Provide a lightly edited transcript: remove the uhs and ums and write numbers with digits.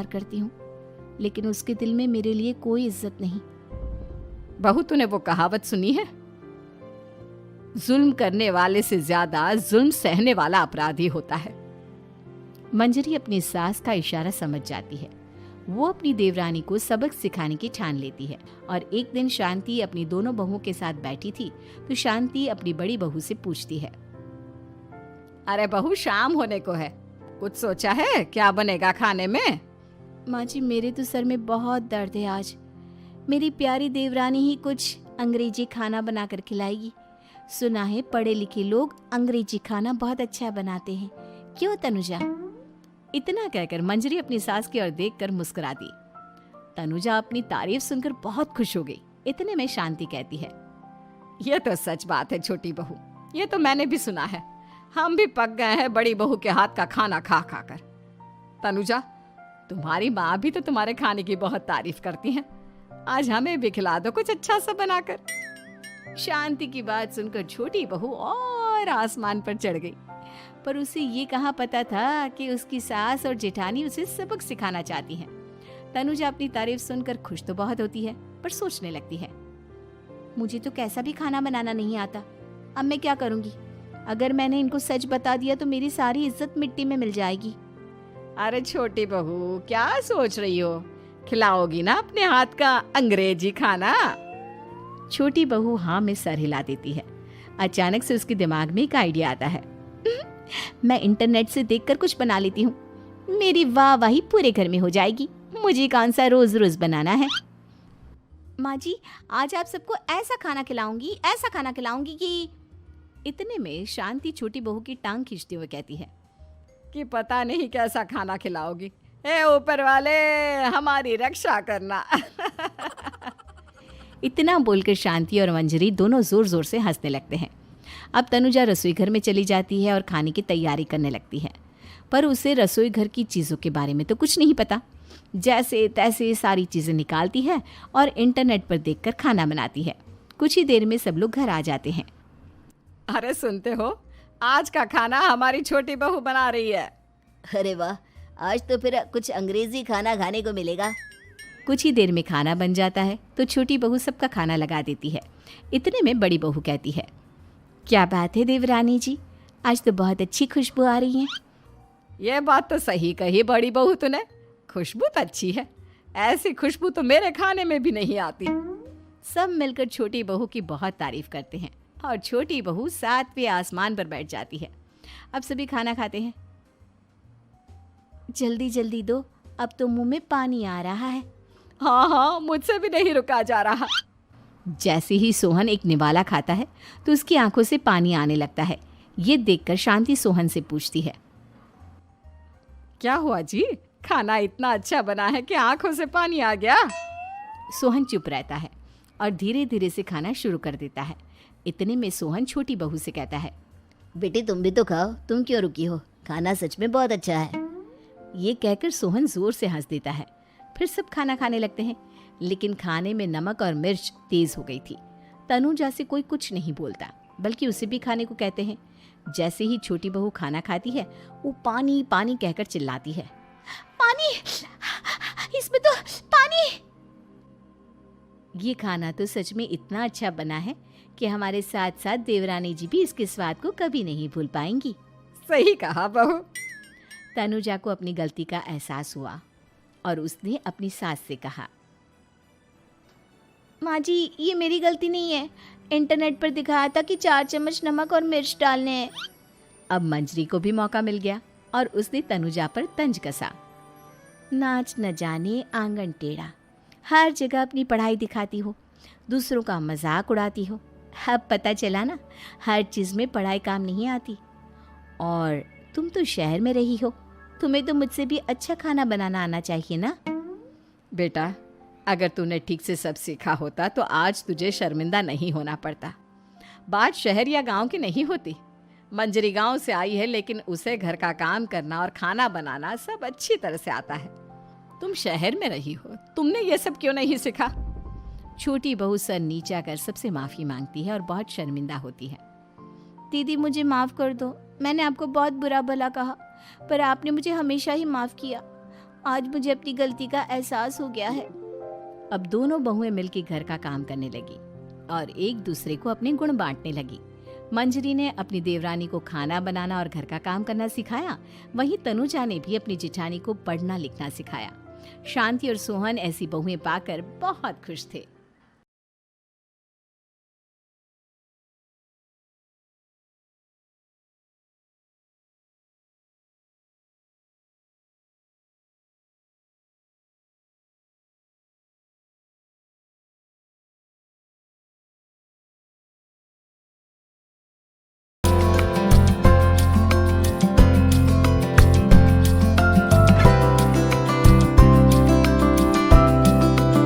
प्यार करती हूँ, लेकिन उसके दिल में मेरे लिए कोई इज्जत नहीं। बहू, तूने वो कहावत सुनी है, जुल्म करने वाले से ज्यादा जुल्म सहने वाला अपराधी होता है। मंजरी अपनी सास का इशारा समझ जाती है। वो अपनी देवरानी को सबक सिखाने की ठान लेती है। और एक दिन शांति अपनी दोनों बहुओं के साथ बैठी थी तो शांति अपनी बड़ी बहू से पूछती है, अरे बहू, शाम होने को है, कुछ सोचा है क्या बनेगा खाने में? माँ जी, मेरे तो सर में बहुत दर्द है आज। मेरी प्यारी देवरानी ही कुछ अंग्रेजी खाना बनाकर खिलाएगी। सुना है पढ़े लिखे लोग अंग्रेजी खाना बहुत अच्छा बनाते हैं, क्यों तनुजा? इतना कहकर मंजरी अपनी सास की ओर देखकर मुस्कुरा दी। तनुजा अपनी तारीफ सुनकर बहुत खुश हो गई। इतने में शांति कहती है, यह तो सच बात है छोटी बहू, ये तो मैंने भी सुना है। हम भी पक गए हैं बड़ी बहू के हाथ का खाना खा खा कर। तनुजा, तुम्हारी माँ भी तो तुम्हारे खाने की बहुत तारीफ करती हैं। आज हमें भी खिला दो कुछ अच्छा सा बनाकर। शांति की बात सुनकर छोटी बहू और आसमान पर चढ़ गई, पर उसे ये कहाँ पता था कि उसकी सास और जेठानी उसे सबक सिखाना चाहती हैं। तनुजा अपनी तारीफ सुनकर खुश तो बहुत होती है, पर सोचने लगती है, मुझे तो कैसा भी खाना बनाना नहीं आता। अब मैं क्या करूंगी? अगर मैंने इनको सच बता दिया तो मेरी सारी इज्जत मिट्टी में मिल जाएगी। अरे छोटी बहू, क्या सोच रही हो? खिलाओगी ना अपने हाथ का अंग्रेजी खाना? छोटी बहू हाँ में सर हिला देती है। अचानक से उसके दिमाग में एक आइडिया आता है। मैं इंटरनेट से देखकर कुछ बना लेती हूँ, मेरी वाहवाही पूरे घर में हो जाएगी। मुझे कौन सा रोज रोज बनाना है। माँ जी, आज आप सबको ऐसा खाना खिलाऊंगी, ऐसा खाना खिलाऊंगी कि... इतने में शांति छोटी बहू की टांग खींचते हुए कहती है कि पता नहीं कैसा खाना खिलाओगी। ए ऊपर वाले, हमारी रक्षा करना। इतना बोलकर शांति और मंजरी दोनों जोर जोर से हंसने लगते हैं। अब तनुजा रसोई घर में चली जाती है और खाने की तैयारी करने लगती है, पर उसे रसोई घर की चीज़ों के बारे में तो कुछ नहीं पता। जैसे तैसे सारी चीज़ें निकालती है और इंटरनेट पर देखकर खाना बनाती है। कुछ ही देर में सब लोग घर आ जाते हैं। अरे सुनते हो, आज का खाना हमारी छोटी बहू बना रही है। अरे वाह, आज तो फिर कुछ अंग्रेजी खाना खाने को मिलेगा। कुछ ही देर में खाना बन जाता है तो छोटी बहू सबका खाना लगा देती है। इतने में बड़ी बहू कहती है, क्या बात है देवरानी जी, आज तो बहुत अच्छी खुशबू आ रही है। ये बात तो सही कही बड़ी बहू तूने, खुशबू तो अच्छी है। ऐसी खुशबू तो मेरे खाने में भी नहीं आती। सब मिलकर छोटी बहू की बहुत तारीफ करते हैं और छोटी बहू 7वें आसमान पर बैठ जाती है। अब सभी खाना खाते हैं। जल्दी जल्दी दो, अब तो मुंह में पानी आ रहा है। हाँ हाँ, मुझसे भी नहीं रुका जा रहा। जैसे ही सोहन एक निवाला खाता है तो उसकी आंखों से पानी आने लगता है। ये देखकर शांति सोहन से पूछती है, क्या हुआ जी, खाना इतना अच्छा बना है कि आंखों से पानी आ गया? सोहन चुप रहता है और धीरे धीरे से खाना शुरू कर देता है। इतने में सोहन छोटी बहू से कहता है, बेटी तुम भी तो खाओ, तुम क्यों रुकी हो? खाना सच में बहुत अच्छा है। ये कहकर सोहन जोर से हंस देता है। फिर सब खाना खाने लगते हैं, लेकिन खाने में नमक और मिर्च तेज हो गई थी। तनुजा से कोई कुछ नहीं बोलता, बल्कि उसे भी खाने को कहते हैं। जैसे ही छोटी बहू खाना खाती है वो पानी पानी कहकर चिल्लाती है, पानी, इसमें तो पानी। ये खाना तो सच में इतना अच्छा बना है कि हमारे साथ साथ देवरानी जी भी इसके स्वाद को कभी नहीं भूल पाएंगी। सही कहा बहू। तनुजा को अपनी गलती का एहसास हुआ और उसने अपनी सास से कहा, माँ जी ये मेरी गलती नहीं है, इंटरनेट पर दिखाया था कि 4 चम्मच नमक और मिर्च डालने हैं। अब मंजरी को भी मौका मिल गया और उसने तनुजा पर तंज कसा। नाच न जाने आंगन टेढ़ा, हर जगह अपनी पढ़ाई दिखाती हो, दूसरों का मजाक उड़ाती हो। अब पता चला ना, हर चीज़ में पढ़ाई काम नहीं आती। और तुम तो शहर में रही हो, तुम्हें तो मुझसे भी अच्छा खाना बनाना आना चाहिए ना। बेटा, अगर तूने ठीक से सब सीखा होता तो आज तुझे शर्मिंदा नहीं होना पड़ता। बात शहर या गांव की नहीं होती। मंजरी गांव से आई है, लेकिन उसे घर का काम करना और खाना बनाना सब अच्छी तरह से आता है। तुम शहर में रही हो, तुमने ये सब क्यों नहीं सीखा? छोटी बहू सर नीचा कर सबसे माफ़ी मांगती है और बहुत शर्मिंदा होती है। दीदी मुझे माफ़ कर दो, मैंने आपको बहुत बुरा भला कहा, पर आपने मुझे हमेशा ही माफ़ किया। आज मुझे अपनी गलती का एहसास हो गया है। अब दोनों बहुएं मिलकर घर का काम करने लगी और एक दूसरे को अपने गुण बांटने लगी। मंजरी ने अपनी देवरानी को खाना बनाना और घर का काम करना सिखाया, वहीं तनुजा ने भी अपनी जेठानी को पढ़ना लिखना सिखाया। शांति और सोहन ऐसी बहुएं पाकर बहुत खुश थे।